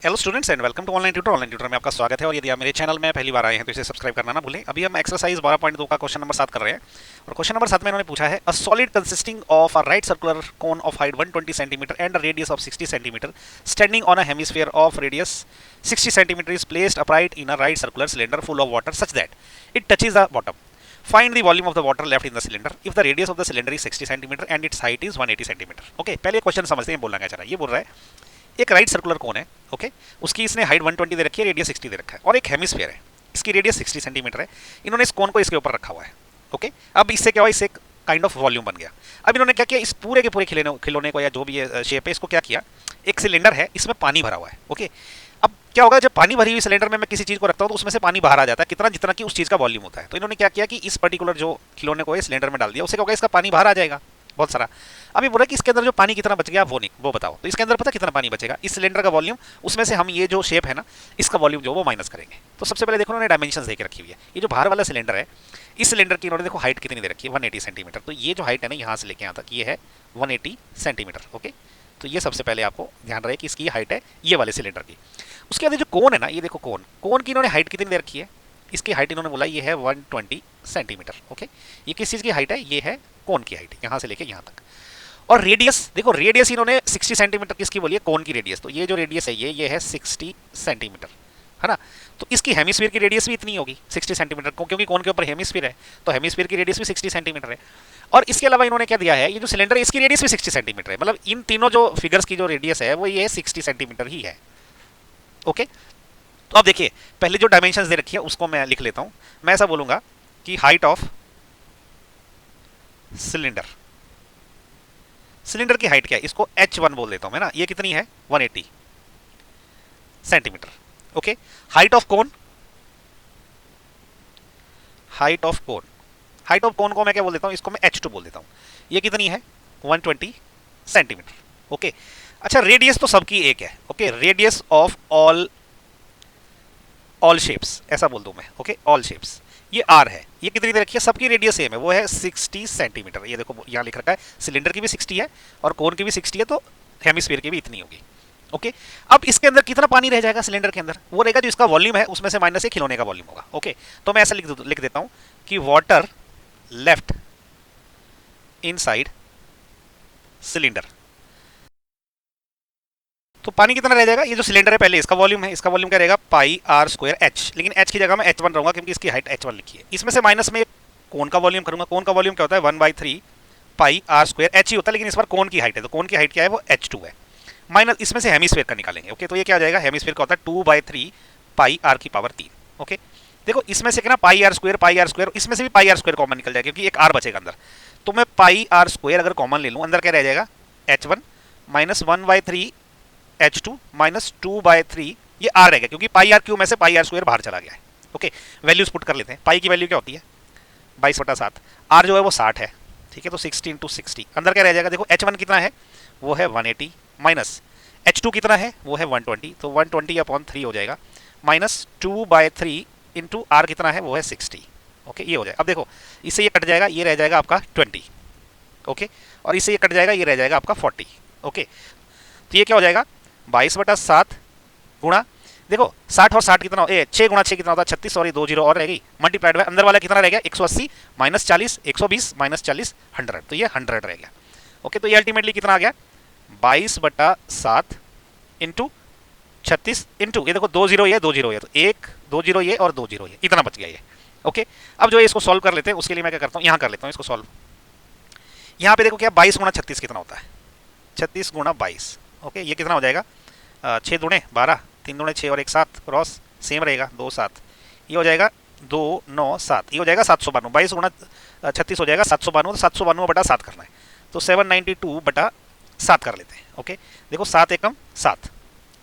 Hello students and welcome to online tutor में आपका स्वागत है। और यदि आप मेरे चैनल में पहली बार आए हैं तो इसे सब्सक्राइब करना ना भूलें। अभी हम एक्सरसाइज 12.2 का क्वेश्चन नंबर 7 कर रहे हैं और क्वेश्चन नंबर 7 में इन्होंने पूछा है a solid consisting of a right circular cone of height 120 centimetre and a radius of 60 centimetre standing on a hemisphere of radius 60 centimetre is placed upright in a right circular cylinder full of water such that it touches the bottom. Find the volume of the water left in the cylinder if the radius of the cylinder is 60 cm and its height is 180 cm. Okay, पहले question समझते हैं बोलना क्या चाह रहा है। ये बोल रहा है एक राइट सर्कुलर कोन है, ओके, उसकी इसने हाइट 120 दे रखी है, रेडियस 60 दे रखा है और एक हेमिस्फीयर है, इसकी रेडियस 60 सेंटीमीटर है। इन्होंने इस कोन को इसके ऊपर रखा हुआ है, ओके। अब इससे क्या हुआ, इससे काइंड ऑफ वॉल्यूम बन गया। अब इन्होंने क्या किया, इस पूरे के पूरे खिलौने को या जो भी ये शेप है इसको क्या किया, एक सिलेंडर है, इसमें पानी भरा हुआ है, ओके। अब क्या होगा, जब पानी भरी हुई सिलेंडर में मैं किसी चीज को रखता हूं तो उसमें से पानी बाहर आ जाता है, कितना जितना कि उस चीज का वॉल्यूम होता है। तो इन्होंने क्या किया कि इस पर्टिकुलर जो खिलौने को सिलेंडर में डाल दिया, उससे क्या होगा, इसका पानी बाहर आ जाएगा बहुत सारा। अब ये बोला कि इसके अंदर जो पानी कितना बच गया वो बताओ। तो इसके अंदर पता कितना पानी बचेगा, इस सिलेंडर का वॉल्यूम, उसमें से हम ये जो शेप है ना, इसका वॉल्यूम जो वो माइनस करेंगे। तो सबसे पहले देखो उन्होंने डायमेंशन दे के रखी हुई है। ये जो बाहर वाला सिलेंडर है, इस सिलेंडर की इन्होंने देखो हाइट कितनी दे रखी है, 180 सेंटीमीटर। तो ये जो हाइट है ना, यहाँ से लेके यहाँ तक ये है 180 सेंटीमीटर, ओके। तो ये सबसे पहले आपको ध्यान रहे कि इसकी हाइट है ये वाले सिलेंडर की। उसके बाद जो कोन है ना, ये देखो कोन की इन्होंने हाइट कितनी दे रखी है, इसकी हाइट इन्होंने बोला ये है 120 सेंटीमीटर, ओके। ये किस चीज़ की हाइट है, ये है कोन की हाइट, यहाँ से लेके यहाँ तक। और रेडियस देखो, रेडियस इन्होंने 60 सेंटीमीटर किसकी बोली है, कोन की रेडियस। तो ये जो रेडियस है ये है 60 सेंटीमीटर, है ना। तो इसकी हेमिस्फीयर की रेडियस भी इतनी होगी 60 सेंटीमीटर को, क्योंकि कोन के ऊपर हेमिस्फीयर है, तो हेमिस्फीयर की रेडियस भी 60 सेंटीमीटर है। और इसके अलावा इन्होंने क्या दिया है, ये जो सिलेंडर है इसकी रेडियस भी 60 सेंटीमीटर है। मतलब इन तीनों जो फिगर्स की जो रेडियस है वो ये 60 सेंटीमीटर ही है, ओके। तो अब देखिए, पहले जो डायमेंशंस दे रखी है उसको मैं लिख लेता हूं। मैं ऐसा बोलूंगा कि हाइट ऑफ सिलेंडर, सिलेंडर की हाइट क्या है, इसको h1 बोल देता हूं मैं ना। ये कितनी है, 180 centimetre, okay. Height of cone, height of cone, height of cone को मैं क्या बोल देता हूं, इसको मैं h2 बोल देता हूं। ये कितनी है, 120 सेंटीमीटर, ओके। अच्छा, रेडियस तो सबकी एक है, okay. Radius of all shapes ऐसा बोल दूं मैं, ओके, ऑल शेप्स। ये आर है, ये कितनी दे रखी है, सबकी रेडियस सेम है, वो है 60 सेंटीमीटर। ये देखो यहाँ लिख रखा है, सिलेंडर की भी 60 है और कोन की भी 60 है, तो हेमिस्फीयर की भी इतनी होगी, ओके। अब इसके अंदर कितना पानी रह जाएगा सिलेंडर के अंदर, वो रहेगा जो इसका वॉल्यूम है उसमें से माइनस से खिलौने का वॉल्यूम होगा, ओके। तो मैं ऐसा लिख देता हूं कि वाटर लेफ्ट इनसाइड सिलेंडर। तो पानी कितना रह जाएगा, ये जो सिलेंडर है पहले इसका वॉल्यूम है, इसका वॉल्यूम क्या रहेगा, पाई आर स्क्वायर एच, लेकिन एच की जगह में h1 रहूंगा क्योंकि इसकी हाइट h1 लिखी है। इसमें से माइनस में कोन का वॉल्यूम करूंगा। कोन का वॉल्यूम क्या होता है, 1/3 पाई आर स्क्वायर एच ही होता है, लेकिन इस बार कोन की हाइट है तो कोन की हाइट क्या है, वो h2 है। माइनस इसमें से हेमिस्फीयर का निकालेंगे, ओके। तो ये क्या हो जाएगा, हेमिस्फीयर का होता है 2/3 पाई आर की पावर 3, ओके। देखो इसमें से क्या ना, पाई आर स्क्वायर, इसमें से भी पाई आर स्क्वायर कॉमन निकल जाएगा क्योंकि एक आर बचेगा अंदर। तो मैं पाई आर स्क्वायर अगर कॉमन ले लूँ, अंदर क्या रह जाएगा, h1 माइनस 1/3 h2 माइनस 2/3, ये आर रहेगा क्योंकि पाई आर क्यू में से पाई आर स्क्वायर बाहर चला गया है, ओके। वैल्यूज पुट कर लेते हैं। पाई की वैल्यू क्या होती है, 22/7। आर जो है वो 60 है, ठीक है। तो 60 × 60 अंदर क्या रह जाएगा, देखो h1 कितना है, वो है 180 माइनस h2 कितना है, वो है 120, तो 120/3 हो जाएगा, माइनस 2/3 इंटू आर कितना है, वो है 60, ओके। ये हो जाएगा। अब देखो इससे ये कट जाएगा, ये रह जाएगा आपका 20, ओके। और इससे ये कट जाएगा, ये रह जाएगा आपका 40, ओके। तो ये क्या हो जाएगा, 22/7 गुणा, देखो 60 और 60 कितना, 6 गुणा 6 कितना होता है, 36, और ये 2 जीरो और रहेगी, मल्टीप्लाइड बाय अंदर वाला कितना रह गया, 180 माइनस 40 120 माइनस 40 100, तो ये 100 रह गया, ओके। तो ये अल्टीमेटली कितना आ गया, 22/7 इंटू 36 इंटू, ये देखो 2 जीरो ये 2 जीरो ये, तो 1 2 जीरो ये और 2 जीरो ये, इतना बच गया ये, ओके। अब जो है इसको सॉल्व कर लेते हैं। उसके लिए मैं क्या करता हूँ, यहाँ कर लेता हूँ इसको सॉल्व। यहाँ पे देखो क्या, 22 गुणा 36 कितना होता है, 36 गुणा 22, ओके। ये कितना हो जाएगा, 6 दूणे 12, 3 दूणे 6 और 1 7, क्रॉस सेम रहेगा 2 7, ये हो जाएगा 2 9 7, ये हो जाएगा 792। 22 गुणा 36 हो जाएगा 792, तो 792/7 करना है, तो 792/7 कर लेते हैं, ओके। देखो 7 एकम 7,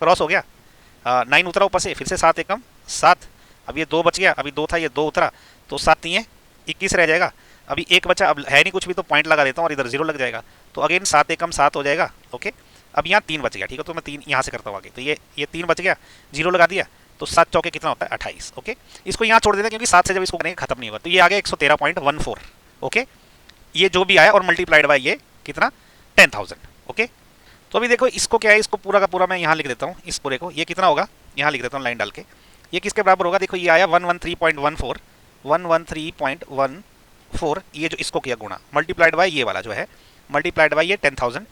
क्रॉस हो गया, 9 उतरा ऊपर से, फिर से 7 एकम 7, अब ये 2 बच गया, अभी 2 था ये 2 उतरा, तो 7 3 21 रह जाएगा। अभी 1 बचा, अब है नहीं कुछ भी तो पॉइंट लगा देता हूँ और इधर 0 लग जाएगा, तो अगेन 7 एकम 7 हो जाएगा, ओके। अब यहाँ 3 बच गया, ठीक है। तो मैं 3 यहाँ से करता हूँ आगे, तो ये 3 बच गया, 0 लगा दिया, तो 7 चौके कितना होता है, 28, ओके। इसको यहाँ छोड़ देते हैं क्योंकि 7 से जब इसको करेंगे खत्म नहीं होगा, तो ये आ गया 113.14, ओके। ये जो भी आया और मल्टीप्लाइड बाय ये कितना, 10,000, ओके। तो अभी देखो इसको क्या है, इसको पूरा का पूरा मैं यहाँ लिख देता हूँ, इस पूरे को, ये कितना होगा यहाँ लिख देता हूँ लाइन डाल के। ये किसके बराबर होगा, देखो ये आया 113.14, 113.14, ये जो इसको किया गुणा, मल्टीप्लाइड बाय ये वाला जो है, मल्टीप्लाइड बाय ये 10,000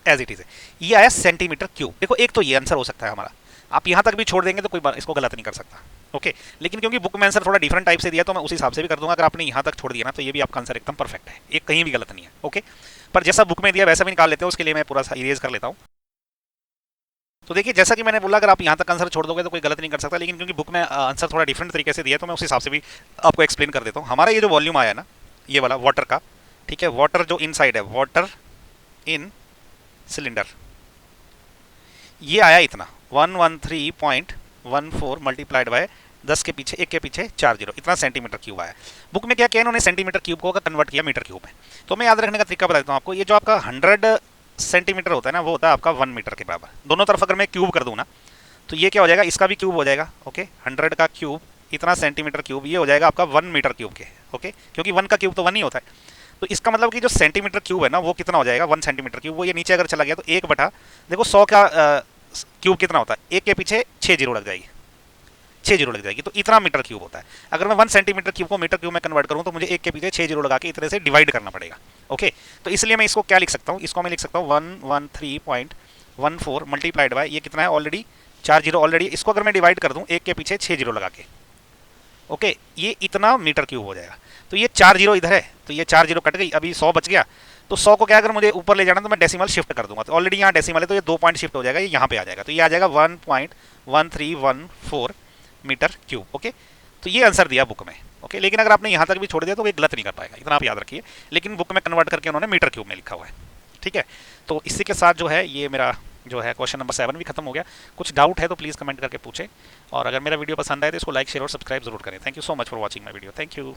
एज इट इज है, ये आया सेंटीमीटर क्यूब। देखो एक तो ये आंसर हो सकता है हमारा, आप यहाँ तक भी छोड़ देंगे तो कोई इसको गलत नहीं कर सकता। ओके, लेकिन क्योंकि बुक में आंसर थोड़ा डिफरेंट टाइप से दिया तो मैं उस हिसाब से भी कर दूंगा। अगर आपने यहाँ तक छोड़ दिया ना तो ये भी आपका आंसर एकदम परफेक्ट है, एक कहीं भी गलत नहीं है। ओके, पर जैसा बुक में दिया वैसा भी निकाल लेते हैं, उसके लिए मैं पूरा इरेज कर लेता हूँ। तो देखिए जैसा कि मैंने बोला, अगर आप यहाँ तक आंसर छोड़ दोगे तो कोई गलत नहीं कर सकता, लेकिन क्योंकि बुक में आंसर थोड़ा डिफरेंट तरीके से दिया है तो मैं उस हिसाब से भी आपको एक्सप्लेन कर देता हूँ। हमारा ये जो वॉल्यूम आया ना, ये वाला वाटर का, ठीक है, वाटर जो इनसाइड है, वाटर इन सिलेंडर, ये आया इतना 113.14 मल्टीप्लाइड बाय 10 के पीछे 1 के पीछे 40, इतना सेंटीमीटर क्यूब आया। बुक में क्या किया इन्होंने, सेंटीमीटर क्यूब को कन्वर्ट किया मीटर क्यूब में। तो मैं याद रखने का तरीका बता देता हूँ आपको, ये जो आपका 100 सेंटीमीटर होता है ना, वो होता है आपका 1 मीटर के बराबर। दोनों तरफ अगर मैं क्यूब कर दूँ ना तो ये क्या हो जाएगा, इसका भी क्यूब हो जाएगा। ओके, 100 का क्यूब इतना सेंटीमीटर क्यूब, ये हो जाएगा आपका 1 मीटर क्यूब के। ओके, क्योंकि 1 का क्यूब तो 1 ही होता है, तो इसका मतलब कि जो सेंटीमीटर क्यूब है ना वो कितना हो जाएगा, 1 सेंटीमीटर क्यूब, वो ये नीचे अगर चला गया तो 1 बटा, देखो 100 का क्यूब कितना होता है, 1 के पीछे 6 जीरो लग जाएगी, 6 जीरो लग जाएगी, तो इतना मीटर क्यूब होता है। अगर मैं 1 सेंटीमीटर क्यूब को मीटर क्यूब में कन्वर्ट करूँ तो मुझे 1 के पीछे 6 जीरो लगा के इतने से डिवाइड करना पड़ेगा। ओके, तो इसलिए मैं इसको क्या लिख सकता हूँ, इसको मैं लिख सकता हूँ 113.14 मल्टीप्लाइड बाय ये कितना है ऑलरेडी 4 जीरो ऑलरेडी, इसको अगर मैं डिवाइड कर दूँ 1 के पीछे 6 जीरो लगा के, ओके, ये इतना मीटर क्यूब हो जाएगा। तो ये 4 जीरो इधर है तो ये 4 जीरो कट गई, अभी 100 बच गया। तो 100 को क्या अगर मुझे ऊपर ले जाना तो मैं डेसिमल शिफ्ट कर दूंगा, तो ऑलरेडी यहाँ डेसिमल है तो ये 2 पॉइंट शिफ्ट हो जाएगा, ये यहाँ पे आ जाएगा, तो ये आ जाएगा 1.1314 मीटर क्यूब। ओके, तो ये आंसर दिया बुक में। ओके, लेकिन अगर आपने यहाँ तक भी छोड़ दिया तो ये गलत नहीं कर पाएगा, इतना आप याद रखिए। लेकिन बुक में कन्वर्ट करके उन्होंने मीटर क्यूब में लिखा हुआ है। ठीक है, तो इसी के साथ जो है ये मेरा जो है क्वेश्चन नंबर 7 भी खत्म हो गया। कुछ डाउट है तो प्लीज़ कमेंट करके पूछें, और अगर मेरा वीडियो पसंद आए तो इसको लाइक शेयर और सब्सक्राइब जरूर करें। Thank you so much for watching my video. Thank you.